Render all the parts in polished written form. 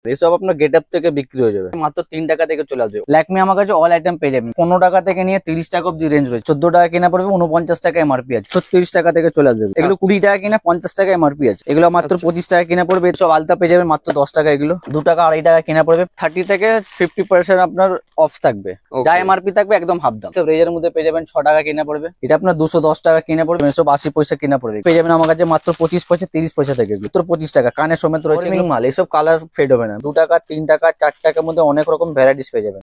এসব আপনার গেটআপ থেকে বিক্রি হয়ে যাবে, মাত্র 3 টাকা থেকে চলে আসবে। ল্যাকমি আমার কাছে অল আইটেম পেয়ে যাবেন 15 টাকা থেকে নিয়ে 30 টাকা অব্দি রেঞ্জ রয়েছে। 14 টাকা কেনা পড়বে, 49 টাকা এমআরপি আছে। 36 টাকা থেকে চলে আসবে। এগুলো 20 টাকা কিনা 50 টাকা এমআরপি আছে। এগুলো মাত্র 25 টাকা কিনা পড়বে। সব আলতা পেয়ে যাবেন মাত্র 10 টাকা। এগুলো 2 টাকা 2.5 টাকা কিনা পড়বে। 30 থেকে 50% আপনার অফ থাকবে, যা এমআরপি থাকবে একদম হাফ দাম। সব রেজের মধ্যে পেয়ে যাবেন 6 টাকা কিনা পড়বে। এটা আপনার 210 টাকা কিনা পড়বে। সব 80 পয়সা কিনা পড়বে। পেয়ে যাবেন আমার কাছে মাত্র 25 পয়সা 30 পয়সা থেকে। মাত্র 25 টাকা কানের সমেত রয়েছে মাল। এইসব কালার ফেড হবে না। 2 টাকা 3 টাকা 4 টাকার মধ্যে অনেক রকম ভ্যারাইটিস পেয়ে যাবেন।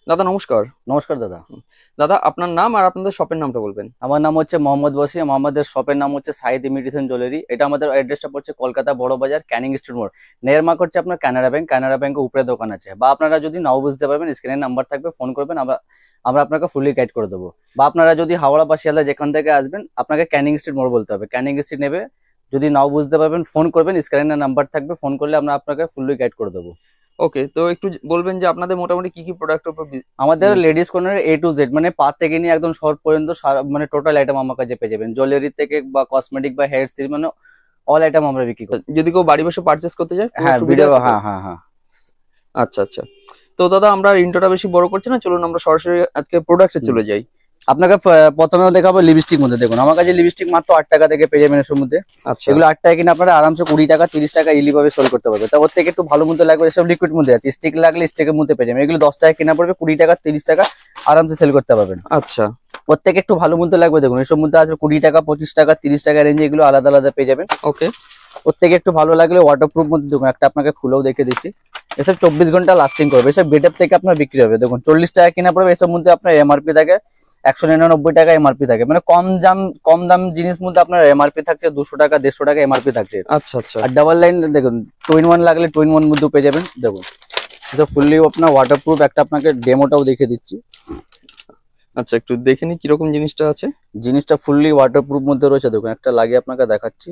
দাদা নমস্কার। নমস্কার দাদা। দাদা আপনার নাম আর আপনাদের শপের নামটা বলবেন। আমার নাম হচ্ছে মোহাম্মদ ওয়াসিম। আমাদের শপের নাম হচ্ছে সাইদ ইমিটেশন জুয়েলারি। এটা আমাদের অ্যাড্রেসটা পড়ছে কলকাতা বড় বাজার, ক্যানিং স্ট্রিট মোড়। নেয়ার করছে আপনার কানাড়া ব্যাংক। কানাড়া ব্যাংকের উপরে দোকান আছে। বা আপনারা যদি নাও বুঝতে পারবেন, স্ক্রিনের নাম্বার থাকবে, ফোন করবেন, আমরা আপনাকে ফুলি গাইড করে দেবো। বা আপনারা যদি হাওড়া বা শিয়ালদা যেখান থেকে আসবেন, আপনাকে ক্যানিং স্ট্রিট মোড় বলতে হবে। ক্যানিং স্ট্রিট নেবে, যদি নাও বুঝতে পারবেন ফোন করবেন, স্ক্রিনের নাম্বার থাকবে, ফোন করলে আমরা আপনাকে ফুলি গাইড করে দেবো। ওকে, তো একটু বলবেন যে আপনাদের মোটামুটি কি কি প্রোডাক্টের উপর আমাদের ladies corner A to Z, মানে পা থেকে নিয়ে একদম শর্ট পর্যন্ত মানে টোটাল আইটেম আমার কাছে পেয়ে যাবেন। জুয়েলারি থেকে বা কসমেটিক বা হেয়ার সিরিজ, মানে অল আইটেম আমরা বিক্রি করি। যদি কেউ বাড়ি বসে পারচেস করতে চায়, হ্যাঁ ভিডিও, হ্যাঁ। আচ্ছা আচ্ছা, তো দাদা আমরা ইন্ট্রোটা বেশি বড় করছি না, চলুন আমরা সরাসরি আজকে প্রোডাক্টে চলে যাই। আপনাকে প্রথমে দেখাবো লিপস্টিক মধ্যে। দেখুন আমার কাছে লিপস্টিক মাত্র 8 টাকা থেকে পেয়ে যাবেন। এর মধ্যে এগুলো 8 টাকা কিনে আপনারা আরামসে 20 টাকা 30 টাকা ইলি ভাবে সেল করতে পারবে। তা ওর থেকে একটু ভালো মধ্যে লাগবে, এসব লিকুইড মধ্যে আছে। স্টিক লাগলে স্টিকের মধ্যে পেয়ে যাবেন। এগুলো 10 টাকা কিনা পড়বে, 20 টাকা 30 টাকা আরামসে সেল করতে পারবেন। আচ্ছা, ওর থেকে একটু ভালো মধ্যে লাগবে। দেখুন এসব মধ্যে আছে 20 টাকা 25 টাকা 30 টাকা রেঞ্জে, এগুলো আলাদা আলাদা পেয়ে যাবেন। ওকে, ওর থেকে একটু ভালো লাগলে ওয়াটারপ্রুফ মধ্যে দেখুন একটা আপনাকে খুলেও দেখে দিচ্ছি। এসব 24 ঘন্টা লাস্টিং করবে। এসব গেটআপ থেকে আপনার বিক্রি হবে। দেখুন 40 টাকা কিনা পড়বে। এসব মধ্যে আপনার এমআরপি থাকে 199 টাকা এমআরপি থাকে, মানে কম দাম জিনিস মধ্যে আপনার এমআরপি থাকছে 200 টাকা 150 টাকা এমআরপি থাকছে। আচ্ছা আচ্ছা, আর ডাবল লাইন দেখুন 2-in-1 লাগলে 2-in-1 মধ্যে পেয়ে যাবেন। দেখুন এটা ফুললি আপনার ওয়াটারপ্রুফ। একটা আপনাকে ডেমোটাও দেখে দিচ্ছি। আচ্ছা, একটু দেখে নি কিরকম জিনিসটা আছে। জিনিসটা ফুললি ওয়াটারপ্রুফ মধ্যে রয়েছে। দেখুন একটা লাগিয়ে আপনাকে দেখাচ্ছি,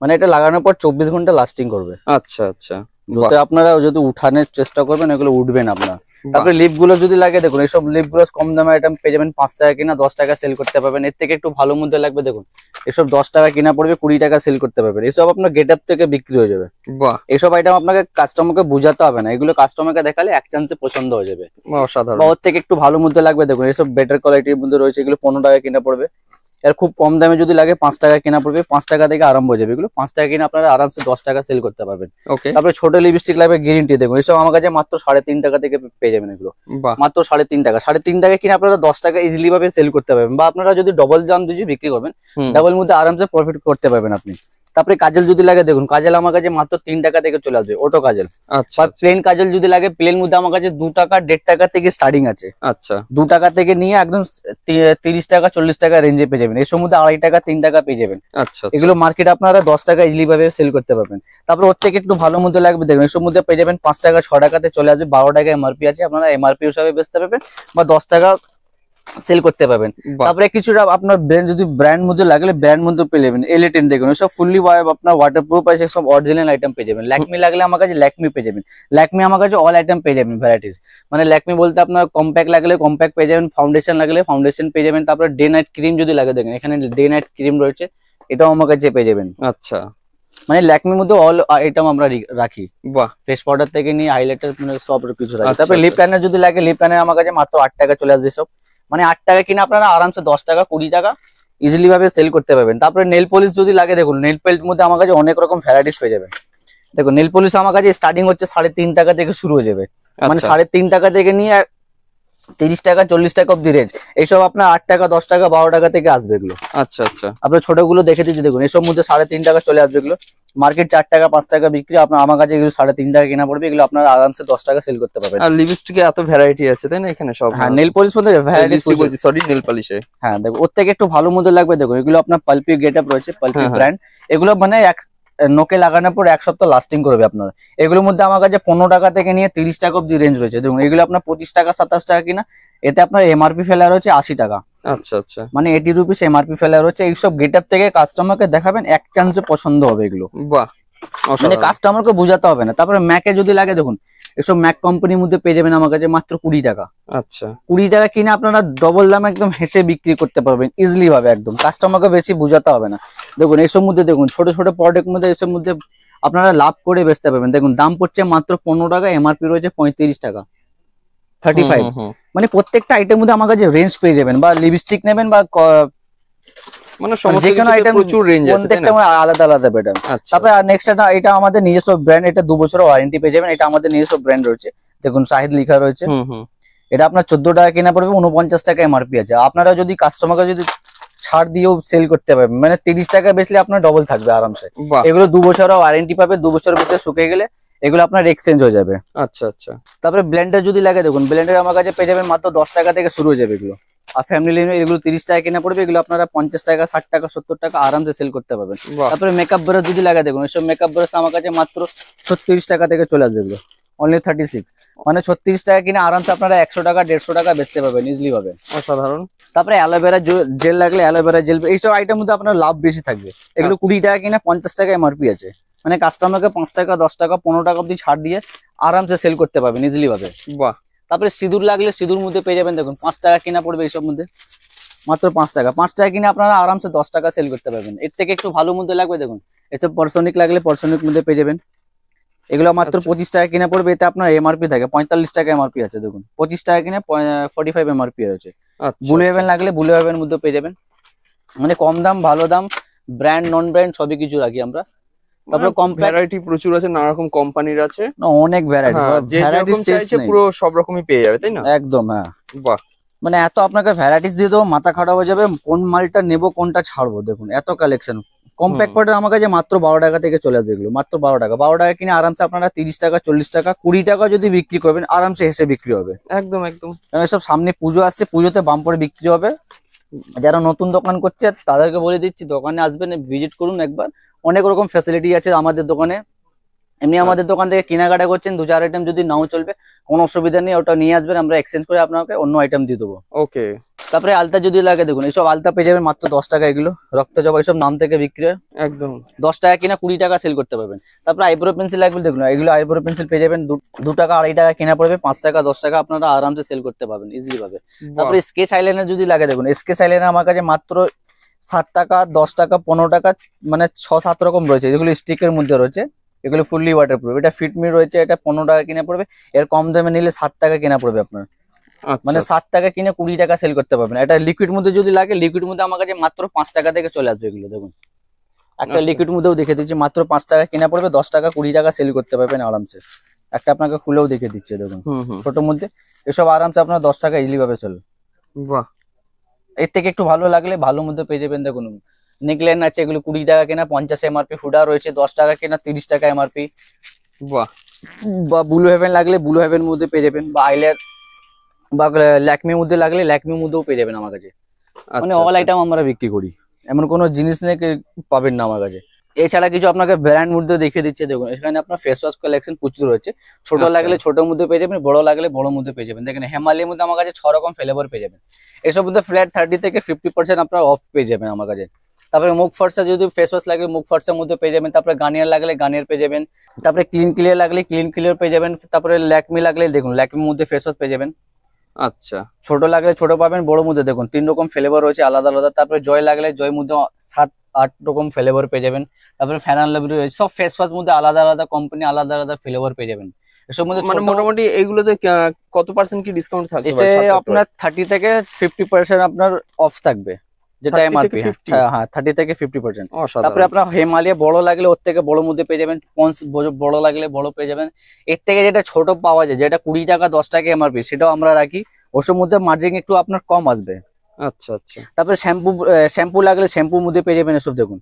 মানে এটা লাগানোর পর 24 ঘন্টা লাস্টিং করবে। আচ্ছা আচ্ছা, যাতে আপনারা যদি উঠানোর চেষ্টা করবেন, এগুলো উঠবে না আপনার। তারপরে লিপ গুলো যদি লাগে, দেখুন এইসব লিপ গুলো কম দামে আইটেম পেয়ে যাবেন। 5 টাকা কিনা 10 টাকা সেল করতে পারবেন। এর থেকে একটু ভালো মধ্যে লাগবে। দেখুন এসব 10 টাকা কিনা পড়বে, 20 টাকা সেল করতে পারবেন। এসব আপনার গেটআপ থেকে বিক্রি হয়ে যাবে। বাহ, এইসব আইটেম আপনাকে কাস্টমারকে বোঝাতে হবে না, এগুলো কাস্টমারকে দেখালে এক চান্সে পছন্দ হয়ে যাবে। অসাধারণ। বা ওর থেকে একটু ভালো মধ্যে লাগবে। দেখুন এসব বেটার কোয়ালিটির মধ্যে রয়েছে। এগুলো 15 টাকা কিনা পড়বে। এর খুব কম দামে যদি লাগে 5 টাকা কিনা পড়বে। 5 টাকা থেকে আরম্ভ হয়ে যাবে। এগুলো 5 টাকা কিনা আপনারা আরামসে 10 টাকা সেল করতে পারবেন। ওকে, তারপরে ছোট লিপস্টিক লাগবে গ্যারান্টি। দেখুন এসব আমার কাছে মাত্র 3.5 টাকা থেকে পেয়ে যাবেন। এগুলো মাত্র 3.5 টাকা। 3.5 টাকা কিনে আপনারা 10 টাকা ইজিলি ভাবে সেল করতে পারবেন। বা আপনারা যদি ডবল দাম দিয়ে বিক্রি করবেন, ডাবল মধ্যে আরামসে প্রফিট করতে পারবেন আপনি। তারপরে কাজল যদি লাগে, দেখুন কাজল আমার কাছে মাত্র 3 টাকা থেকে চলে আসবে। অটো কাজল। আচ্ছা, বা প্লেন কাজল যদি লাগে, প্লেন মধ্যে আমার কাছে 2 টাকা 1.5 টাকা থেকে স্টার্টিং আছে। আচ্ছা, 2 টাকা থেকে নিয়ে একদম 30 টাকা 40 টাকা রেঞ্জে পেয়ে যাবেন। এর মধ্যে 2.5 টাকা 3 টাকা পেয়ে যাবেন। আচ্ছা, এগুলো মার্কেটে আপনারা 10 টাকা ইজিলি ভাবে সেল করতে পারবেন। তারপর ওর থেকে একটু ভালো মধ্যে লাগবে। দেখুন এর মধ্যে পেয়ে যাবেন 5 টাকা 6 টাকাতে চলে আসবে। 12 টাকা এমআরপি আছে। আপনারা এমআরপি হিসাবে বেচতে পারবেন বা 10 টাকা সেল করতে পারবেন। তারপরে কিছুটা আপনার যদি ব্র্যান্ড মধ্যে লাগলে ব্র্যান্ড মধ্যে পেয়ে যাবেন। L10 দেখুন সব ফুললি আপনার ওয়াটারপ্রুফ আছে। সব অরিজিনাল আইটেম পেয়ে যাবেন। ল্যাকমি লাগলে আমার কাছে ল্যাকমি পেয়ে যাবেন। ল্যাকমি আমার কাছে অল আইটেম পেয়ে যাবেন ভ্যারাইটিস। মানে ল্যাকমি বলতে আপনার কম্প্যাক্ট লাগলে কম্প্যাক্ট পেয়ে যাবেন, ফাউন্ডেশন লাগলে ফাউন্ডেশন পেয়ে যাবেন। তারপরে ডে নাইট ক্রিম যদি লাগে, দেখেন এখানে ডে নাইট ক্রিম রয়েছে, এটাও আমার কাছে পেয়ে যাবেন। আচ্ছা, মানে ল্যাকমির মধ্যে অল আইটেম আমরা রাখি। বাহ, ফেস পাউডার থেকে নিয়ে হাইলাইটার মানে সব কিছু রাখি। তারপরে লিপ লাইনার যদি লাগে, লিপ লাইনার আমার কাছে মাত্র 8 টাকা চলে আসবে। সব মানে 8 টাকা কিনে আপনারা আরামসে 10 টাকা 20 টাকা ইজিলি ভাবে সেল করতে পারবেন। তারপরে নেল পলিশ যদি লাগে, দেখুন নেল পলিশ মধ্যে আমার কাছে অনেক রকম ভ্যারাইটিস পেয়ে যাবেন। দেখুন নেল পলিশ আমার কাছে স্টার্টিং হচ্ছে 3.5 টাকা থেকে শুরু হয়ে যাবে। মানে 3.5 টাকা থেকে নিয়ে 30 টাকা 40 টাকা অব্দি রেঞ্জ। এইসব আপনার 8 টাকা 10 টাকা 12 টাকা থেকে আসবে এগুলো। আচ্ছা আচ্ছা, আপনার ছোটগুলো দেখে দিচ্ছি। দেখুন এসব মধ্যে 3.5 টাকা চলে আসবে। এগুলো মার্কেট 4 টাকা 5 টাকা বিক্রি, আপনার আমার কাছে এগুলো 3.5 টাকা কেনা পড়বে। এগুলো আপনারা আরামসে 10 টাকা সেল করতে পারবেন। আর লিপস্টিকে এত ভ্যারাইটি আছে তাই না এখানে সব? হ্যাঁ নেল পলিশ মধ্যে ভ্যারাইটিস বলছি, সরি নেল পলিশে। হ্যাঁ দেখো ওর থেকে একটু ভালো মধ্যে লাগবে। দেখুন এগুলো আপনার পালপি গেটআপ রয়েছে, পালপি ব্র্যান্ড। এগুলো মানে নোকে লাগানোর পর 1 সপ্তাহ লাস্টিং করবে আপনার। এগুলোর মধ্যে আমার কাছে 15 টাকা থেকে নিয়ে 30 টাকা অব্দি রেঞ্জ রয়েছে। দেখুন এগুলো আপনার 25 টাকা 27 টাকা কিনা, এতে আপনার এমআরপি ফেলা রয়েছে 80 টাকা। আচ্ছা আচ্ছা, মানে 80 রুপিস এমআরপি ফেলা রয়েছে। এইসব গেটআপ থেকে কাস্টমারকে দেখাবেন, এক চান্সে পছন্দ হবে এগুলো। বাহ, মানে অসাধারণ। কাস্টমারকে বোঝাতে হবে না। তারপরে ম্যাকে যদি লাগে দেখুন, এসব ম্যাক কোম্পানির মধ্যে পেয়ে যাবেন আমার কাছে মাত্র 20 টাকা। আচ্ছা 20 টাকা কিনে আপনারা ডবল দামে একদম হেসে বিক্রি করতে পারবেন ইজিলি ভাবে, একদম কাস্টমারকে বেশি বোঝাতে হবে না। দেখুন এইসব মধ্যে দেখুন ছোট ছোট প্রোডাক্ট মধ্যে এসব মধ্যে আপনারা লাভ করে বেচতে পারবেন। দেখুন দাম পড়ছে মাত্র 15 টাকা, এমআরপি রয়েছে 35 টাকা, 35। মানে প্রত্যেকটা আইটেম মধ্যে আমার কাছে রেঞ্জ পেয়ে যাবেন, বা লিপস্টিক নেবেন বা মানে সমস্ত যে কোনো কিছুতে আইটেম প্রচুর রেঞ্জ আছে, তাই প্রত্যেকটা না? আলাদা আলাদা প্যাটার্ন। আচ্ছা তারপরে নেক্সট এটা আমাদের নিজস্ব ব্র্যান্ড, এটা 2 বছরের ওয়ারেন্টি পেয়ে যাবেন। এটা আমাদের নিজস্ব ব্র্যান্ড রয়েছে, দেখুন শাহিদ লেখা রয়েছে। এটা আপনার 14 টাকা কেনা পড়বে, 49 টাকা এমআরপি আছে। আপনারা যদি কাস্টমারকে যদি ছাড় দিয়েও সেল করতে পারবেন, মানে 30 টাকা বেচলে আপনার ডবল থাকবে আরামসে। বাহ, এগুলো 2 বছরের ওয়ারেন্টি পাবে, 2 বছরের ভিতরে শুকিয়ে গেলে এগুলো আপনার এক্সচেঞ্জ হয়ে যাবে। আচ্ছা আচ্ছা তারপরে ব্লেন্ডার যদি লাগে দেখুন, ব্লেন্ডার আমার কাছে পেয়ে যাবেন মাত্র 10 টাকা থেকে শুরু হয়ে যাবে এগুলো। আর ফ্যামিলি নিয়ে এগুলো 30 টাকা কেনা পড়বে, এগুলো আপনারা 50 টাকা 60 টাকা 70 টাকা আরামসে সেল করতে পারবেন। বাহ, তারপরে মেকআপ ব্রাশ যদি লাগে দেখুন, এইসব মেকআপ ব্রাশ আমার কাছে মাত্র 36 টাকা থেকে চলে আসবে এগুলো, অনলি 36। মানে 36 টাকা কিনে আরামসে আপনারা 100 টাকা 150 টাকা বেচতে পারবেন ইজিলি ভাবে। অসাধারণ। তারপরে অ্যালোভেরা জেল লাগলে অ্যালোভেরা জেল, এইসব আইটেম মধ্যে আপনার লাভ বেশি থাকবে। এগুলো 20 টাকা কিনে 50 টাকা এমআরপি আছে। মানে কাস্টমারকে 5 টাকা 10 টাকা 15 টাকা অব্দি ছাড় দিয়ে আরামসে সেল করতে পারবেন ইজিলি ভাবে। বাহ, তারপরে সিঁদুর লাগলে সিঁদুর মধ্যে পেয়ে যাবেন দেখুন, 5 টাকা কিনা পড়বে এইসব মধ্যে, মাত্র 5 টাকা। 5 টাকা কিনে আপনারা আরামসে 10 টাকা সেল করতে পারবেন। এর থেকে একটু ভালো মধ্যে লাগবে দেখুন, এসব পার্সোনিক লাগলে পার্সোনিক মধ্যে পেয়ে যাবেন। এগুলো মাত্র আচ্ছা। 25 টাকা কিনা পড়বে, এতে আপনার এমআরপি থাকে 45 টাকা এমআরপি আছে। দেখুন 25 টাকা কিনে 45 এমআরপি আছে। আচ্ছা ব্লু হেভেন লাগলে ব্লু হেভেন মধ্যে পেয়ে যাবেন। মানে কম দাম ভালো দাম, ব্র্যান্ড নন ব্র্যান্ড সবই কিছু রাখি আমরা। তারপরে কম্প্যাক্ট ভ্যারাইটি প্রচুর আছে, নানা রকম কোম্পানির আছে। অনেক ভ্যারাইটি, হ্যাঁ, যে ভ্যারাইটিস যেরকম শেষ চাইছে নেই। পুরো সব রকমই পেয়ে যাবে, তাই না? একদম হ্যাঁ, বাহ, মানে এত আপনাকে ভ্যারাইটিস দিয়ে দেবো মাথা খারাপ হয়ে যাবে, কোন মালটা নেবো কোনটা ছাড়বো। দেখুন এত কালেকশন। কম্প্যাক্ট পাউডার আমার কাছে মাত্র 12 টাকা থেকে চলে আসবে এগুলো, মাত্র 12 টাকা। 12 টাকা কিনে আরামসে আপনারা 30 টাকা 40 টাকা 20 টাকা যদি বিক্রি করবেন আরামসে হেসে বিক্রি হবে। একদম একদম। কারণ সব সামনে পুজো আসছে, পুজোতে বাম্পারে বিক্রি হবে। যারা নতুন দোকান করছে তাদেরকে বলে দিচ্ছি, দোকানে আসবেন, ভিজিট করুন একবার। অনেক রকম ফ্যাসিলিটি আছে আমাদের দোকানে। এমনি আমাদের দোকান থেকে কেনাকাটা করছেন, 2-4 আইটেম যদি নাও চলবে কোনো অসুবিধা নেই, ওটা নিয়ে আসবেন, আমরা এক্সচেঞ্জ করে আপনাকে অন্য আইটেম দিয়ে দেবো। ওকে। তারপরে আলতা যদি লাগে দেখুন, এইসব আলতা পেয়ে যাবেন মাত্র 10 টাকা। এগুলো রক্তজবা এইসব নাম থেকে বিক্রি হয়, একদম 10 টাকা কিনা 20 টাকা সেল করতে পারবেন। তারপরে আইব্রো পেন্সিল লাগবে দেখুন, এগুলো আইব্রো পেন্সিল পেয়ে যাবেন 2 টাকা 2.5 টাকা কিনা পড়বে, 5 টাকা 10 টাকা আপনারা আরামসে সেল করতে পারবেন ইজিলি ভাবে। তারপরে স্কেচ আইলাইনার যদি লাগে দেখুন, স্কেচ আইলাইনার আমার কাছে মাত্র 7 টাকা 10 টাকা 15 টাকা, মানে 6-7 রকম রয়েছে। যেগুলো স্টিকের মধ্যে রয়েছে এগুলো ফুললি ওয়াটারপ্রুফ। এটা ফিটমি রয়েছে, এটা 15 টাকা কিনা পড়বে। এর কম দামে নিলে 7 টাকা কিনা পড়বে আপনার, মানে 7 টাকা কিনে 20 টাকা সেল করতে পারবেন। এটা লিকুইড মধ্যে যদি লাগে, লিকুইড মধ্যে আমার কাছে মাত্র 5 টাকা থেকে চলে আসবে এগুলো। দেখুন একটা লিকুইড মধ্যেও দেখে দিচ্ছি, মাত্র 5 টাকা কিনা পড়বে, 10 টাকা 20 টাকা সেল করতে পারবেন আরামসে। একটা আপনাকে খুলেও দেখে দিচ্ছে দেখুন, ছোট মধ্যে এসব আরামসে আপনার 10 টাকা ইজিলি ভাবে চলে। বাহ, এর থেকে একটু ভালো লাগলে ভালো মধ্যে পেয়ে যাবেন দেখুন, নেকলেন আছে, এগুলো 20 টাকা কেনা 50 এমআরপি, হুডা রয়েছে 10 টাকা কেনা 30 টাকা এমআরপি। বাহ, বা ব্লু হেভেন লাগলে ব্লু হেভেন মধ্যে পেয়ে যাবেন, বা আইলার বা ল্যাকমির মধ্যে লাগলে ল্যাকমির মধ্যেও পেয়ে যাবেন আমার কাছে। মানে অল আইটেম আমরা বিক্রি করি, এমন কোনো জিনিস নেই পাবেন না আমার কাছে। এছাড়া কিছু আপনাকে ব্র্যান্ড মধ্যে দেখিয়ে দিচ্ছে দেখুন, এখানে আপনার ফেস ওয়াশ কালেকশন প্রচুর রয়েছে। ছোট লাগলে ছোট মধ্যে পেয়ে যাবেন, বড় লাগলে বড় মধ্যে পেয়ে যাবেন। দেখেন হিমালয়ের মধ্যে আমার কাছে 6 রকম ফ্লেভার পেয়ে যাবেন। এসব মধ্যে ফ্ল্যাট 30 থেকে 50% আপনার অফ পেয়ে যাবেন আমার কাছে। তারপরে মুখ ফর্সা যদি ফেস ওয়াশ লাগে মুখ ফর্সার মধ্যে পেয়ে যাবেন। তারপরে গার্নিয়ার লাগলে গার্নিয়ার পেয়ে যাবেন। তারপরে ক্লিন ক্লিয়ার লাগলে ক্লিন ক্লিয়ার পেয়ে যাবেন। তারপরে ল্যাকমি লাগলে দেখুন ল্যাকমির মধ্যে ফেস ওয়াশ পেয়ে যাবেন। আচ্ছা, ছোট লাগলে ছোট পাবেন, বড় মধ্যে দেখুন 3 রকম ফ্লেভার রয়েছে আলাদা আলাদা। তারপরে জয় লাগলে জয় মধ্যে 7-8 রকম ফ্লেভার পেয়ে যাবেন। তারপরে ফ্যান লাভলি রয়েছে, সব ফেস ওয়াশ মধ্যে আলাদা আলাদা কোম্পানি আলাদা আলাদা ফ্লেভার পেয়ে যাবেন। এসব মধ্যে মানে মোটামুটি এইগুলোতে কত পার্সেন্ট কি ডিসকাউন্ট থাকবে? এসে আপনার 30 থেকে 50% আপনার অফ থাকবে, যেটা 30 থেকে এমআরপি। 50? হ্যাঁ 30 থেকে 50%। তারপরে অসাধারণ। আপনার হিমালয় বড় লাগলে ওর থেকে বড় মধ্যে পেয়ে যাবেন। পন্স বড় লাগলে বড় পেয়ে যাবেন। এর থেকে যেটা ছোট পাওয়া যায়, যেটা 20 টাকা 10 টাকা এমআরপি, সেটাও আমরা রাখি। ওসব মধ্যে মার্জিন একটু আপনার কম আসবে। আচ্ছা আচ্ছা, তারপরে শ্যাম্পু লাগলে শ্যাম্পুর মধ্যে পেয়ে যাবেন এসব দেখুন,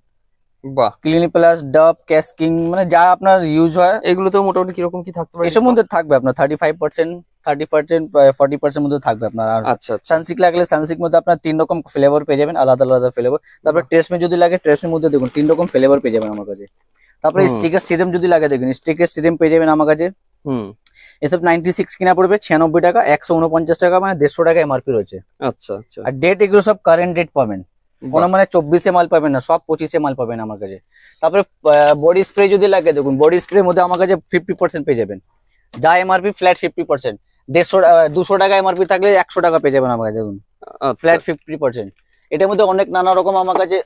বাহ। ক্লিনিক প্লাস, ডাব, ক্যাস্কিং, মানে যা আপনার ইউজ হয় এগুলো তো মোটামুটি কিরকম কি থাকতে পারে? এসব মধ্যে থাকবে আপনার 35%, 30%, 40% মধ্যে থাকবে আপনার। আর আচ্ছা আচ্ছা, সানসিক লাগলে সানসিক মধ্যে আপনার 3 রকম ফ্লেভার পেয়ে যাবেন, আলাদা আলাদা ফ্লেভার। তারপর ট্রেসমে যদি লাগে ট্রেসমের মধ্যে দেখুন 3 রকম ফ্লেভার পেয়ে যাবেন আমার কাছে। তারপরে স্টিকার সিরাম যদি লাগে দেখুন, স্টিকার সিরাম পেয়ে যাবেন আমার কাছে। এসব 96 কিনা পড়বে 96 টাকা, 149 টাকা, মানে 150 টাকা এমআরপি রয়েছে। আচ্ছা আচ্ছা, আর ডেট এগুলো সব কারেন্ট ডেট পাবেন। কোনো মানে 24-এ মাল পাবেন না, সব 25-এ মাল পাবেন আমার কাছে। তারপরে বডি স্প্রে যদি লাগে দেখুন, বডি স্প্রের মধ্যে আমার কাছে 50% পেয়ে যাবেন। যা এমআরপি ফ্ল্যাট 50%, 200 টাকা এমআরপি থাকলে 100 টাকা পেয়ে যাবেন আমার কাছে দেখুন, ফ্ল্যাট 50%। এটার মধ্যে অনেক নানা রকম আমার কাছে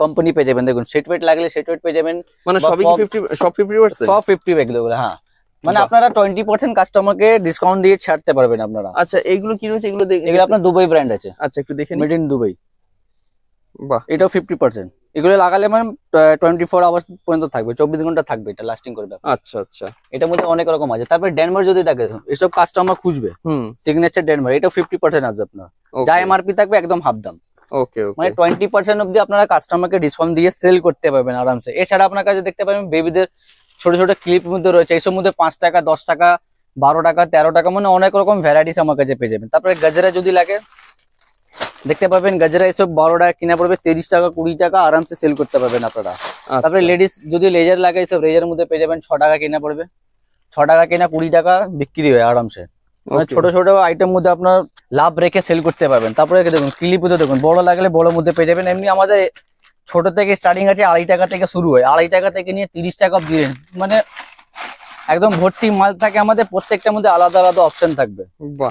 কোম্পানি পেয়ে যাবেন দেখুন, সেট ওয়েট লাগলে সেট ওয়েট পেয়ে যাবেন, মানে বা সবই কি 50 সব 50%? সব 50 এগুলো, হ্যাঁ। মানে বাহ। আপনারা 20% কাস্টমারকে ডিসকাউন্ট দিয়ে ছাড়তে পারবেন আপনারা। আচ্ছা এইগুলো কি রয়েছে এগুলো এগুলো আপনার দুবাই ব্র্যান্ড আছে, আচ্ছা একটু দেখে নিই। Made in Dubai. বাহ, এটাও 50%। এগুলো লাগালে মানে 24 আওয়ার্স পর্যন্ত থাকবে, 24 ঘন্টা থাকবে, এটা লাস্টিং করবে। আচ্ছা আচ্ছা। এটার মধ্যে অনেক রকম আছে। তারপরে ডেনমার যদি থাকে, এসব কাস্টমার খুঁজবে, সিগনেচার ডেনমার, এটাও 50% আসবে আপনার। যা এমআরপি থাকবে একদম হাফ দাম। ওকে মানে ওকে। 20% অব্দি আপনারা কাস্টমারকে ডিসকাউন্ট দিয়ে সেল করতে পারবেন আরামসে। এছাড়া আপনার কাছে দেখতে পাবেন বেবিদের ছোট ছোট ক্লিপ মধ্যে রয়েছে, এইসব মধ্যে 5 টাকা, 10 টাকা, 12 টাকা, 13 টাকা, মানে অনেক রকম ভ্যারাইটিস আমার কাছে পেয়ে যাবেন। তারপরে গাজরা যদি লাগে দেখতে পাবেন, গাজরা এসব 12 টাকা কিনা পড়বে, 30 টাকা 20 টাকা আরামসে সেল করতে পারবেন আপনারা। তারপরে লেডিস যদি লেজার লাগে, এসব লেজারের মধ্যে পেয়ে যাবেন 6 টাকা কিনা পড়বে, 6 টাকা কিনা 20 টাকা বিক্রি হয় আরামসে। মানে ছোট ছোট আইটেম মধ্যে আপনার লাভ রেখে সেল করতে পারবেন। তারপরে দেখুন ক্লিপ দেখুন, বড় লাগলে বড় মধ্যে পেয়ে যাবেন। এমনি আমাদের ছোট থেকে স্টার্টিং আছে, 2.5 টাকা থেকে শুরু হয়, 2.5 টাকা থেকে নিয়ে 30 টাকা অব্দি রেঞ্জ, মানে একদম ভর্তি মাল থাকে আমাদের। প্রত্যেকটার মধ্যে আলাদা আলাদা অপশন থাকবে,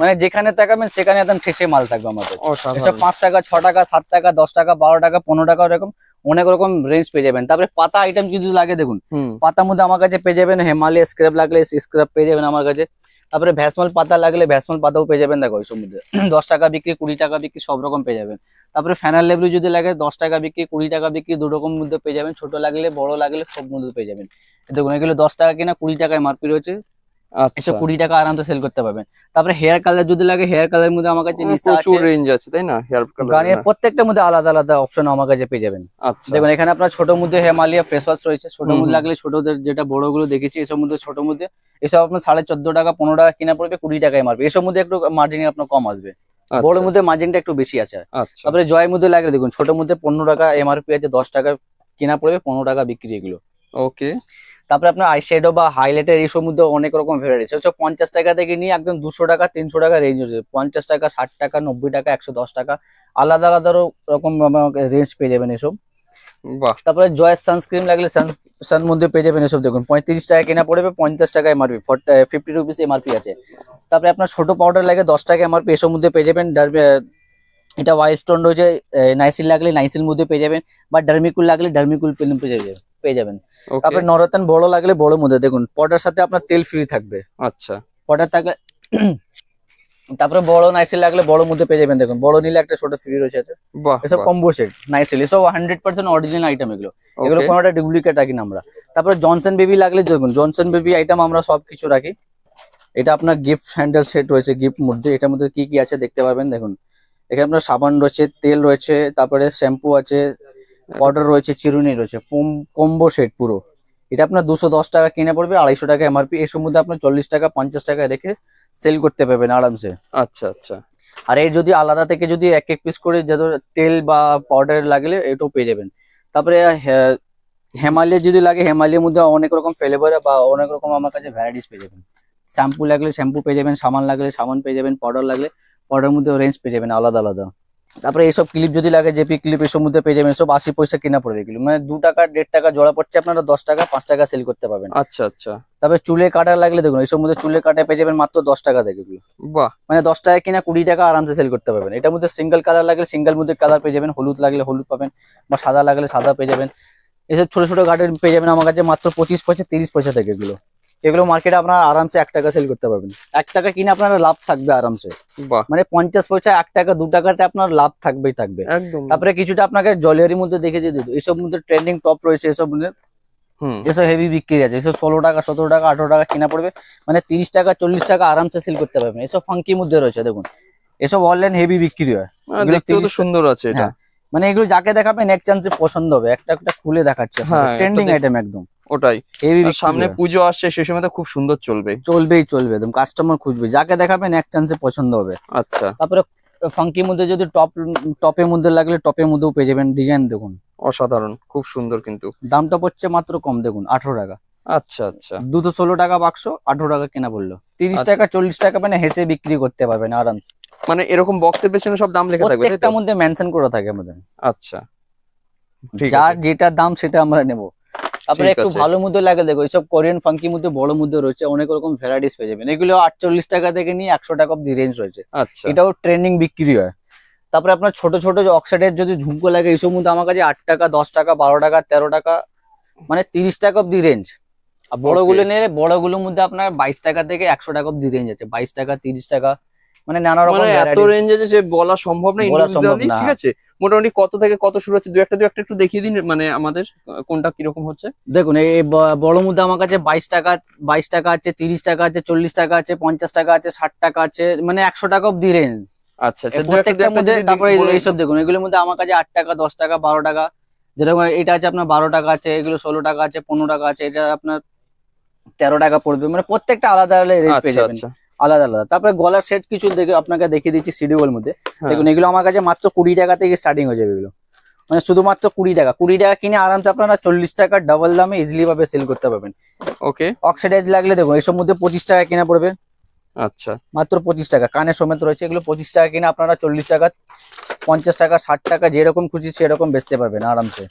মানে যেখানে তাকাবেন সেখানে একদম ঠেসে মাল থাকবে আমাদের। এসব 5 টাকা, 6 টাকা, 7 টাকা, 10 টাকা, 12 টাকা, 15 টাকা, এরকম অনেক রকম রেঞ্জ পেয়ে যাবেন। তারপরে পাতা আইটেম যদি লাগে দেখুন, পাতার মধ্যে আমার কাছে পেয়ে যাবেন হিমালয় স্ক্রাব লাগলে স্ক্রাব পেয়ে যাবেন আমার কাছে। তারপরে ভ্যাসমাল পাতা লাগলে ভ্যাসমাল পাতাও পেয়ে যাবেন, দেখো ওইসব মধ্যে 10 টাকা বিক্রি, 20 টাকা বিক্রি, সব রকম পেয়ে যাবেন। তারপরে ফ্যানাল লেবলু যদি লাগে 10 টাকা বিক্রি, 20 টাকা বিক্রি, দু রকম মধ্যে পেয়ে যাবেন। ছোট লাগলে বড় লাগলে সব মধ্যে পেয়ে যাবেন। দেখুন এগুলো 10 টাকা কিনা 20 টাকায় এমআরপি রয়েছে, আচ্ছা 20 টাকা আরামসে সেল করতে পারবেন। তারপরে হেয়ার কালার যদি লাগে, হেয়ার কালার মধ্যে আমার কাছে নিচে আছে, প্রচুর রেঞ্জ আছে তাই না হেয়ার কালার? গানের প্রত্যেকটার মধ্যে আলাদা আলাদা অপশন আমার কাছে পেয়ে যাবেন। আচ্ছা দেখুন এখানে আপনার ছোট মধ্যে হিমালয় ফেস ওয়াশ রয়েছে, ছোট মধ্যে লাগলে ছোটদের, যেটা বড় গুলো দেখেছি এসব মধ্যে ছোট মধ্যে, এসব আপনার 14.5 টাকা 15 টাকা কিনা পড়বে, 20 টাকা এমআরপি। এসব মধ্যে একটু মার্জিন আপনার কম আসবে, বড় মধ্যে মার্জিনটা একটু বেশি আছে। আচ্ছা তারপরে জয়ের মধ্যে লাগলে দেখুন, ছোট মধ্যে 15 টাকা এমআরপি আছে, 10 টাকা কিনা পড়বে, 15 টাকা বিক্রি এগুলো। ওকে। তারপরে আপনার আইশ্যাডো বা হাইলাইটার এইসব মধ্যে অনেক রকম ভ্যারাইটি আছে, 50 টাকা থেকে নিয়ে একদম 200 টাকা 300 টাকা রেঞ্জ হচ্ছে, 50 টাকা, 60 টাকা, 90 টাকা, 110 টাকা, আলাদা আলাদা রকম রেঞ্জ পেয়ে যাবেন এসব। বাহ। তারপরে জয়ের সানস্ক্রিন লাগলে সান মধ্যে পেয়ে যাবেন এসব। দেখুন 35 টাকা কেনা পড়বে, 50 টাকা এমআরপি, 50 রুপিস এমআরপি আছে। তারপরে আপনার ছোট পাউডার লাগে 10 টাকা এমআরপি, এসব মধ্যে পেয়ে যাবেন। এটা ওয়াইল্ড স্টোন রয়েছে, নাইসিল লাগলে নাইসিল মধ্যে পেয়ে যাবেন, বা ডার্মিকুল লাগলে ডার্মিকুল পেয়ে যাবেন। তারপরে নরতন বড় লাগলে বড় মধ্যে, দেখুন পটার সাথে আপনার তেল ফ্রি থাকবে। আচ্ছা পটার থাকলে তারপরে বড় নাইসিল লাগলে বড় মধ্যে পেয়ে যাবেন, দেখুন বড় নিলে একটা ছোট ফ্রি রয়েছে। বাহ, এসব কম্বো সেট নাইসিল, এসব 100% অরিজিনাল আইটেম এগুলো, এগুলো কোনোটা ডুপ্লিকেট রাখি না আমরা। তারপরে জনসন বেবি লাগলে দেখুন, জনসন বেবি আইটেম আমরা সবকিছু রাখি। এটা আপনার গিফট হ্যান্ডেল সেট রয়েছে, গিফট মধ্যে এটার মধ্যে কি কি আছে দেখতে পাবেন। দেখুন এখানে আপনার সাবান রয়েছে, তেল রয়েছে, তারপরে শ্যাম্পু আছে, পাউডার রয়েছে, চিরুনি রয়েছে, কম্বো সেট পুরো। এটা আপনার 210 টাকা কিনে পড়বে, 250 টাকা এমআরপি। এর মধ্যে আপনার 40 টাকা 50 টাকা রেখে সেল করতে পারবেন আরামসে। আচ্ছা আচ্ছা। আর এই যদি আলাদা থেকে যদি এক এক পিস করে যত তেল বা পাউডার লাগলে এটাও পেয়ে যাবেন। তারপরে হিমালয় যদি লাগে, হিমালয়ের মধ্যে অনেক রকম ফ্লেভার বা অনেক রকম আমার কাছে ভ্যারাইটিস পেয়ে যাবেন। শ্যাম্পু লাগলে শ্যাম্পু পেয়ে যাবেন, সাবান লাগলে সাবান পেয়ে যাবেন, পাউডার লাগলে পাউডার মধ্যে রেঞ্জ পেয়ে যাবেন আলাদা আলাদা। তারপরে এইসব ক্লিপ যদি লাগে, জেপি ক্লিপ এসব মধ্যে পেয়ে যাবেন, সব 80 পয়সা কিনা পড়বে এগুলো, মানে 2 টাকা 1.5 টাকা জোড়া পড়ছে, আপনারা 10 টাকা 5 টাকা সেল করতে পারবেন। আচ্ছা আচ্ছা। তারপরে চুলে কাটা লাগলে দেখুন, এইসব মধ্যে চুলে কাটা পেয়ে যাবেন মাত্র 10 টাকা থেকে এগুলো। বাহ, মানে 10 টাকা কিনা 20 টাকা আরামসে সেল করতে পারবেন। এটার মধ্যে সিঙ্গেল কালার লাগলে সিঙ্গেল মধ্যে কালার পেয়ে যাবেন, হলুদ লাগলে হলুদ পাবেন, বা সাদা লাগলে সাদা পেয়ে যাবেন। এসব ছোট ছোট গার্ডেন পেয়ে যাবেন আমার কাছে মাত্র 25 পয়সা 30 পয়সা থেকে এগুলো। এগুলো মার্কেটে আপনারা আরামসে 1 টাকা সেল করতে পারবেন। 1 টাকা কিনে আপনারা লাভ থাকবে আরামসে। বাহ, মানে 50 পয়সা 1 টাকা 2 টাকাতে আপনার লাভ থাকবেই থাকবে একদম। তারপরে কিছুটা আপনাকে জুয়েলারির মধ্যে দেখেছি, এসব মধ্যে ট্রেন্ডিং টপ রয়েছে, এসব মধ্যে এসব হেভি বিক্রি আছে, এসব 16 টাকা 17 টাকা 18 টাকা কিনা পড়বে, মানে 30 টাকা 40 টাকা আরামসে সেল করতে পারবেন। এসব ফাঙ্কির মধ্যে রয়েছে, দেখুন এসব অনলাইন হেভি বিক্রি হয়। দেখতেও তো সুন্দর আছে এটা। মানে এগুলো যাকে দেখাবেন এক চান্সে পছন্দ হবে, একটা একটা খুলে দেখাচ্ছে, ট্রেন্ডিং আইটেম একদম। ওটাই, হেভি সামনে পুজো আসছে, সেই সময় তো খুব সুন্দর চলবে। চলবেই চলবে, একদম কাস্টমার খুঁজবে, যাকে দেখাবেন এক চান্সে পছন্দ হবে। আচ্ছা। তারপরে ফাঙ্কির মধ্যে যদি টপের মধ্যে লাগলে টপের মধ্যেও পেয়ে যাবেন, ডিজাইন দেখুন অসাধারণ, খুব সুন্দর। কিন্তু দামটা পড়ছে মাত্র কম, দেখুন 18 টাকা। আচ্ছা আচ্ছা। 216 টাকা বাক্স, 18 টাকা কেনা পড়লো, 30 টাকা 40 টাকা মানে হেসে বিক্রি করতে পারবেন আরাম। মানে এরকম বক্সের পেছনে সব দাম লেখা থাকবে, তাই তো? প্রত্যেকটার মধ্যে মেনশন করা থাকে আমাদের, আচ্ছা, ঠিক যার আছে, যেটা দাম সেটা আমরা নেবো। তারপরে ঠিক একটু আছে। ভালো মধ্যে লাগে দেখো, এইসব কোরিয়ান ফাঙ্কির মধ্যে বড় মধ্যে রয়েছে অনেক রকম ভ্যারাইটিস পেয়ে যাবেন। এগুলো 48 টাকা থেকে নিয়ে 100 টাকা অব্দি রেঞ্জ রয়েছে, আচ্ছা, এটাও ট্রেন্ডিং বিক্রি হয়। তারপরে আপনার ছোট ছোট যে অক্সাইডের যদি ঝুমকো লাগে এইসব মধ্যে আমার কাছে 8 টাকা, 10 টাকা, 12 টাকা, 13 টাকা, মানে 30 টাকা অব্দি রেঞ্জ। আর বড়গুলো নিলে বড়গুলোর মধ্যে আপনার 22 টাকা থেকে 100 টাকা অব্দি রেঞ্জ আছে, 22 টাকা, 30 টাকা, মানে নানা রকম মানে এত ভ্যারাইটিস। রেঞ্জ আছে যে বলা সম্ভব না বলা সম্ভব ইন্ডিভিজুয়ালি, না। ঠিক আছে। মোটামুটি কত থেকে কত শুরু হচ্ছে, দু একটা একটু দেখিয়ে দিন, মানে আমাদের কোনটা কিরকম হচ্ছে। দেখুন এই বড় মধ্যে আমার কাছে 22 টাকা, 22 টাকা আছে, 30 টাকা আছে, 40 টাকা আছে, 50 টাকা আছে, 60 টাকা আছে, মানে 100 টাকা অব্দি রেঞ্জ আচ্ছা আচ্ছা, প্রত্যেকটার মধ্যে। তারপরে এইসব দেখুন, এগুলোর মধ্যে আমার কাছে 8 টাকা, 10 টাকা, 12 টাকা, যেরকম এটা আছে আপনার 12 টাকা আছে, এগুলো 16 টাকা আছে, 15 টাকা আছে, এটা আপনার 13 টাকা পড়বে, মানে প্রত্যেকটা আলাদা আলাদা রেঞ্জ পেয়ে আচ্ছা যাবেন, আচ্ছা, আলাদা আলাদা। তারপরে গলার সেট কিছু দেখে আপনাকে দেখিয়ে দিচ্ছি সিডিওর মধ্যে। হ্যাঁ, দেখুন এগুলো আমার কাছে মাত্র 20 টাকা থেকে স্টার্টিং হয়ে যাবে এগুলো, মানে শুধুমাত্র 20 টাকা। 20 টাকা কিনে আরামসে আপনারা 40 টাকা ডাবল দামে ইজিলি ভাবে সেল করতে পারবেন। ওকে, অক্সিডাইজ লাগলে দেখুন এইসব মধ্যে 25 টাকা কিনা পড়বে, আচ্ছা, মাত্র 25 টাকা। কানের সমেত রয়েছে এগুলো 25 টাকা কিনে আপনারা 40 টাকা, 50 টাকা, 60 টাকা যেরকম খুশি সেরকম বেচতে পারবেন আরামসে।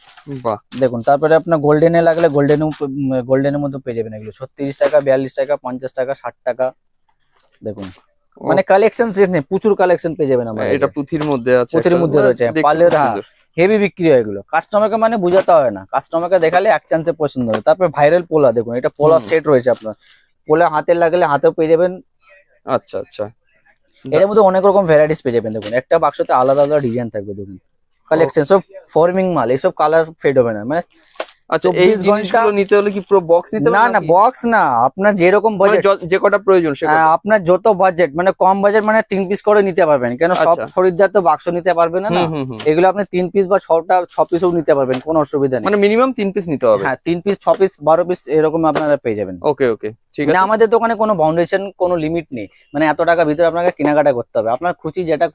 বাহ, দেখুন তারপরে আপনার গোল্ডেনে লাগলে গোল্ডেনের মধ্যে পেয়ে যাবেন এগুলো 36 টাকা, 42 টাকা, 50 টাকা, 60 টাকা। দেখুন মানে কালেকশন শেষ নেই, প্রচুর কালেকশন পেয়ে যাবেন আমার এটা পুঁথির মধ্যে আছে, পুঁথির একটা, মধ্যে মানে রয়েছে দেখতে পার্লের। খুব হ্যাঁ, সুন্দর। হেভি বিক্রি হয় এগুলো, কাস্টমারকে মানে বোঝাতে হয় না, কাস্টমারকে দেখালে এক চান্সে পছন্দ হবে। তারপরে ভাইরাল পোলা, দেখুন এটা পোলা হুম। সেট রয়েছে আপনার, পোলা হাতে লাগলে হাতেও পেয়ে যাবেন। আচ্ছা আচ্ছা, এর মধ্যে অনেক রকম ভ্যারাইটিস পেয়ে যাবেন। দেখুন একটা বাক্সতে আলাদা আলাদা ডিজাইন থাকবে, দেখুন কালেকশন সব ফর্মিং মাল, এইসব কালার ফেড হবে না, মানে আচ্ছা। এই 24 ঘন্টা। জিনিসগুলো নিতে হলে কি পুরো বক্স নিতে হবে না না, নাকি? বক্স না, আপনার যেরকম মানে বাজেট, যে কটা প্রয়োজন সে কটা? আপনার যত বাজেট, মানে কম বাজেট মানে 3 পিস করে নিতে পারবেন, কেন সব আচ্ছা। খরিদ্দার তো বাক্স নিতে পারবে না না। হুম হুম হুম। এগুলো আপনি 3 পিস বা 6 পিসও নিতে পারবেন, কোনো অসুবিধা নেই। মানে মিনিমাম 3 পিস নিতে হবে। হ্যাঁ 3 পিস, 6 পিস, 12 পিস এরকম আপনারা পেয়ে যাবেন। ওকে ওকে, ঠিক মানে আছে। আমাদের দোকানে কোনো বাউন্ডেশন, কোনো লিমিট নেই, মানে এত টাকা ভিতরে আপনাকে কেনাকাটা করতে হবে, আপনার খুশি যেটা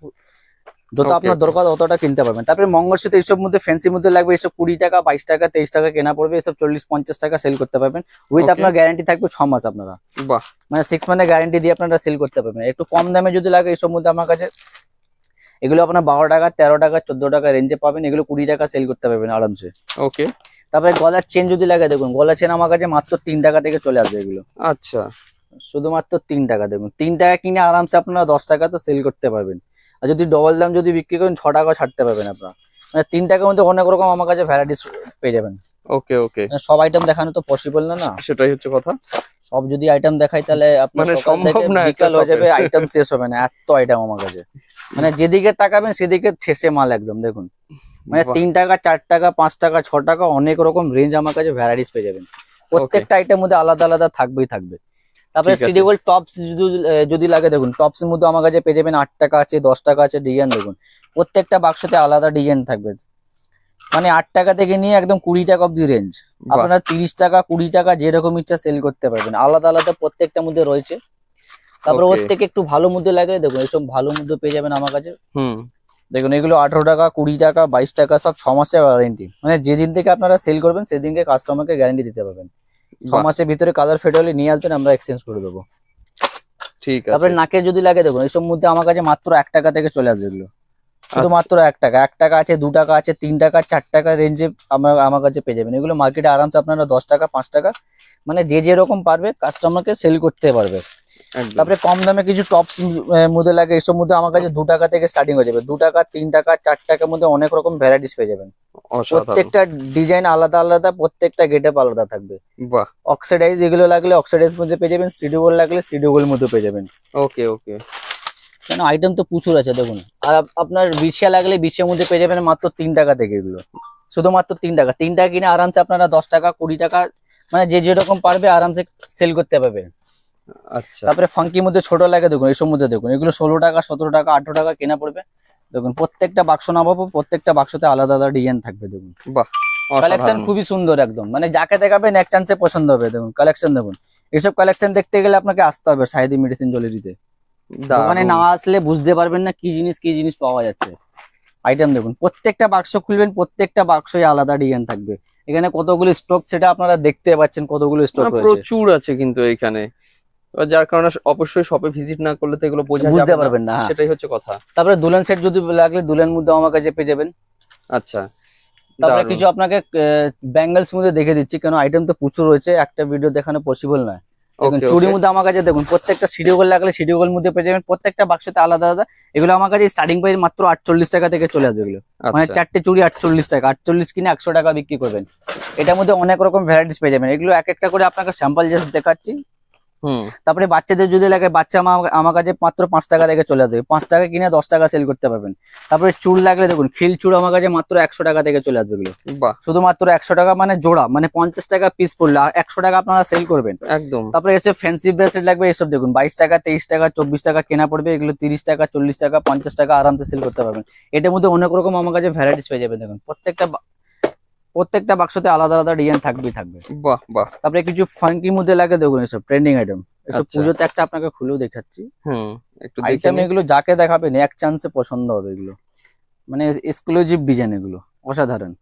যত Okay, আপনার okay. দরকার অতটা কিনতে পারবেন। তারপরে মঙ্গলসূত্র এইসব মধ্যে ফ্যান্সির মধ্যে লাগবে, এইসব 20 টাকা, 22 টাকা, 23 টাকা কেনা পড়বে, এসব 40-50 টাকা সেল করতে পারবেন। With Okay. আপনার গ্যারান্টি থাকবে 6 মাস আপনারা, বাহ, মানে 6 মান্থের গ্যারান্টি দিয়ে আপনারা সেল করতে পারবেন। একটু কম দামে যদি লাগে এইসব মধ্যে আমার কাছে এগুলো আপনার 12 টাকা, 13 টাকা, 14 টাকা রেঞ্জে পাবেন, এগুলো 20 টাকা সেল করতে পারবেন আরামসে। ওকে, তারপরে গলার চেন যদি লাগে, দেখুন গলার চেন আমার কাছে মাত্র 3 টাকা থেকে চলে আসবে এগুলো, আচ্ছা, শুধুমাত্র 3 টাকা। দেখুন 3 টাকা কিনে আরামসে আপনারা 10 টাকা তো সেল করতে পারবেন, আর যদি ডবল দাম যদি বিক্রি করেন 6 টাকা ছাড়তে পারবেন আপনারা। মানে 3 টাকার মধ্যে অনেক রকম আমার কাছে ভ্যারাইটিস পেয়ে যাবেন। ওকে ওকে, মানে সব আইটেম দেখানো তো পসিবল না না, সেটাই হচ্ছে কথা। সব যদি আইটেম দেখাই তাহলে আপনার মানে সকাল থেকে সম্ভব না একটা বিকাল হয়ে যাবে, শপে। আইটেম শেষ হবে না, এত আইটেম আমার কাছে। মানে যেদিকে তাকাবেন সেদিকে ঠেসে মাল একদম। দেখুন মানে বাহ, 3 টাকা, 4 টাকা, 5 টাকা, 6 টাকা, অনেক রকম রেঞ্জ আমার কাছে ভ্যারাইটিস পেয়ে যাবেন। প্রত্যেকটা আইটেম মধ্যে আলাদা আলাদা থাকবেই থাকবে। তারপরে ঠিক আছে। সিডিগোল টপস যদি লাগে, দেখুন টপস এর মধ্যে আমার কাছে পেয়ে যাবেন 8 টাকা আছে, 10 টাকা আছে, ডিজাইন দেখুন প্রত্যেকটা বাক্সতে আলাদা ডিজাইন থাকবে। মানে 8 টাকা থেকে নিয়ে একদম 20 টাকা অব্দি রেঞ্জ, বাহ, আপনারা 30 টাকা, 20 টাকা যেরকম ইচ্ছা সেল করতে পারবেন, আলাদা আলাদা প্রত্যেকটা মধ্যে রয়েছে। তারপরে ওর Okay. থেকে একটু ভালো মধ্যে লাগে, দেখুন এইসব ভালো মধ্যে পেয়ে যাবেন আমার কাছে। হুম, দেখুন এগুলো 18 টাকা, 20 টাকা, 22 টাকা, সব 6 মাসের ওয়ারেন্টি, মানে যেদিন থেকে আপনারা সেল করবেন সেদিনকে কাস্টমারকে গ্যারান্টি দিতে পারবেন। 6 বাহ, মাসের ভিতরে কালার ফেড হলে নিয়ে আসবেন, আমরা এক্সচেঞ্জ করে দেবো। ঠিক আছে। তারপরে নাকে যদি লাগে, দেখুন এইসব মধ্যে আমার কাছে মাত্র 1 টাকা থেকে চলে আসবে এগুলো, শুধুমাত্র 1 টাকা। 1 টাকা আছে, 2 টাকা আছে, 3 টাকা, 4 টাকা রেঞ্জে আমার কাছে পেয়ে যাবেন এগুলো। মার্কেটে আরামসে আপনারা 10 টাকা, 5 টাকা, মানে যে যেরকম পারবে কাস্টমারকে সেল করতে পারবে। একদম। তারপরে কম দামে কিছু টপস মধ্যে লাগে, এইসব মধ্যে আমার কাছে 2 টাকা থেকে স্টার্টিং হয়ে যাবে। 2 টাকা, 3 টাকা, 4 টাকার মধ্যে অনেক রকম ভ্যারাইটিস পেয়ে যাবেন। অসাধারণ। প্রত্যেকটা ডিজাইন আলাদা আলাদা, প্রত্যেকটা গেটআপ আলাদা থাকবে। বাহ, অক্সিডাইজ এগুলো লাগলে অক্সিডাইজ মধ্যে পেয়ে যাবেন, সিডিগোল লাগলে সিডিগোল মধ্যে পেয়ে যাবেন। ওকে ওকে, কেন আইটেম তো প্রচুর আছে দেখুন। আর আপনার বিছিয়া লাগলে বিছিয়ার মধ্যে পেয়ে যাবেন মাত্র 3 টাকা থেকে এগুলো, শুধুমাত্র 3 টাকা। 3 টাকা কিনে আরামসে আপনারা 10 টাকা, 20 টাকা, মানে যে যেরকম পারবে আরামসে সেল করতে পারবে। আচ্ছা, তারপরে ফাঙ্কির মধ্যে ছোট লাগে, দেখুন এইসব মধ্যে দেখুন এগুলো 16 টাকা, 17 টাকা, 18 টাকা কেনা পড়বে। দেখুন প্রত্যেকটা বাক্স নামাবো, প্রত্যেকটা বাক্সতে আলাদা আলাদা ডিজাইন থাকবে। দেখুন বাহ, কালেকশন অসাধারণ। খুবই সুন্দর একদম, মানে যাকে দেখাবেন এক চান্সে পছন্দ হবে। দেখুন কালেকশন দেখুন, এইসব কালেকশন দেখতে গেলে আপনাকে আসতে হবে সাহেদি মেডিসিন জুয়েলারিতে। দোকানে দারুণ। না আসলে বুঝতে পারবেন না কি জিনিস পাওয়া যাচ্ছে। আইটেম দেখুন, প্রত্যেকটা বাক্স খুলবেন, প্রত্যেকটা বাক্সই আলাদা ডিজাইন থাকবে। এখানে কতগুলো স্টক সেটা আপনারা দেখতে পাচ্ছেন, কতগুলো স্টক মানে রয়েছে। প্রচুর আছে কিন্তু এখানে। এবার যার কারণে অবশ্যই শপে ভিজিট না করলে তো এগুলো বোঝা বুঝতে যাবে না, পারবেন না, হ্যাঁ। সেটাই হচ্ছে কথা। তারপরে দুলেন সেট যদি লাগলে দুলেন মধ্যে আমার কাছে পেয়ে যাবেন। আচ্ছা, তারপরে দারুণ। কিছু আপনাকে ব্যাঙ্গেলস মধ্যে দেখে দিচ্ছি, কেন আইটেম তো প্রচুর রয়েছে, একটা ভিডিও দেখানো পসিবল নয়। দেখুন ওকে চুড়ির ওকে, মধ্যে আমার কাছে দেখুন প্রত্যেকটা সিডিও গোল লাগলে সিডিও গোল মধ্যে পেয়ে যাবেন, প্রত্যেকটা বাক্সতে আলাদা আলাদা। এগুলো আমার কাছে স্টার্টিং প্রাইস মাত্র 48 টাকা থেকে চলে আসবে এগুলো। মানে আচ্ছা চারটে চুড়ি 48 টাকা, 48 কিনে 100 টাকা বিক্রি করবেন। এটার মধ্যে অনেক রকম ভ্যারাইটিস পেয়ে যাবেন। এগুলো এক একটা করে আপনাকে স্যাম্পল জাস্ট দেখাচ্ছি। হুম, তারপরে বাচ্চাদের যদি লাগে, বাচ্চা আমার কাছে মাত্র 5 টাকা থেকে চলে আসবে, 5 টাকা কিনে 10 টাকা সেল করতে পারবেন। তারপরে চুল লাগলে দেখুন খিল চুল আমার কাছে মাত্র 100 টাকা থেকে চলে আসবে এগুলো। বাহ, শুধুমাত্র 100 টাকা মানে জোড়া, মানে 50 টাকা পিস পড়লে 100 টাকা আপনারা সেল করবেন। একদম। তারপরে এসে ফ্যান্সি ব্রেসলেট লাগবে, এসব দেখুন 22 টাকা 23 টাকা 24 টাকা কেনা পড়বে, এগুলো 30 টাকা 40 টাকা 50 টাকা আরামসে সেল করতে পারবেন। এটার মধ্যে অনেক রকম আমার কাছে ভ্যারাইটিস পেয়ে যাবেন। দেখুন প্রত্যেকটা বাক্সতে আলাদা আলাদা ডিজাইন থাকবে। বাহ বাহ, তারপরে কিছু ফাঙ্কি মধ্যে লাগে দেখুন, এসব ট্রেন্ডিং আইটেম, এসব আচ্ছা। পুজোতে একটা আপনাকে খুলেও দেখাচ্ছি। হুম, একটু দেখে আইটেম নিই। এগুলো যাকে দেখাবেন এক চান্সে পছন্দ হবে এগুলো, মানে এক্সক্লুসিভ ডিজাইন এগুলো, অসাধারণ।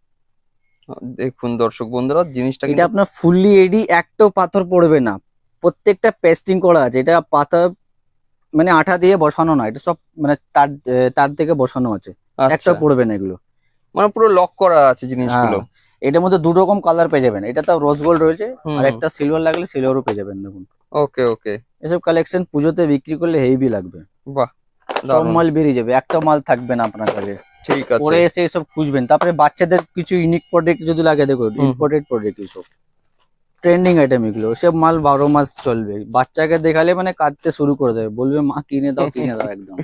দেখুন দর্শক বন্ধুরা, জিনিসটা এটা কিন্তু আপনার ফুললি এডি, একটাও পাথর পড়বে না, প্রত্যেকটা পেস্টিং করা আছে। এটা পাথর মানে আঠা দিয়ে বসানো না, এটা সব মানে তার থেকে বসানো আছে, আচ্ছা, একটাও পড়বে না এগুলো। মানে পুরো লক করা আছে হ্যাঁ, জিনিসগুলো। এটার মধ্যে দু রকম কালার পেয়ে যাবেন, এটা তো রোজ গোল্ড রয়েছে, হুম, আর একটা সিলভার লাগলে সিলভারও পেয়ে যাবেন। দেখুন ওকে ওকে, এসব কালেকশন পুজোতে বিক্রি করলে হেভি লাগবে, বাহ, সব দারুণ। মাল বেরিয়ে যাবে, একটা মাল থাকবে না আপনার কাছে। ঠিক আছে। পরে এসে এসব খুঁজবেন। তারপরে বাচ্চাদের কিছু ইউনিক প্রোডাক্ট যদি লাগে, দেখুন হুম। ইম্পোর্টেড প্রোডাক্ট, এসব ট্রেন্ডিং আইটেম, এগুলো সব মাল 12 মাস চলবে। বাচ্চাকে দেখালে মানে কাঁদতে শুরু করে দেবে, বলবে মা কিনে দাও কিনে দাও একদম।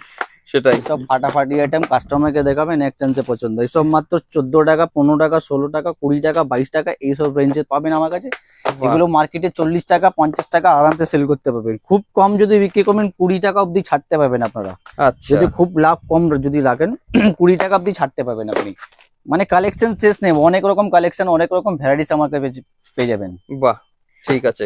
সেটাই। সব ফাটাফাটি আইটেম কাস্টমারকে দেখাবেন, এক চান্সে পছন্দ। এইসব মাত্র 14 টাকা 15 টাকা 16 টাকা 20 টাকা 22 টাকা এইসব রেঞ্জে পাবেন আমার কাছে। বাহ, এগুলো মার্কেটে 40 টাকা 50 টাকা আরামসে সেল করতে পারবেন। খুব কম যদি বিক্রি করবেন 20 টাকা অবধি ছাড়তে পারবেন আপনারা। আচ্ছা, যদি খুব লাভ কম যদি রাখেন 20 টাকা অবধি ছাড়তে পারবেন আপনি। মানে কালেকশন শেষ নেই, অনেক রকম কালেকশন অনেক রকম ভ্যারাইটিস আমাকে পেয়ে যাবেন। বাহ, ঠিক আছে।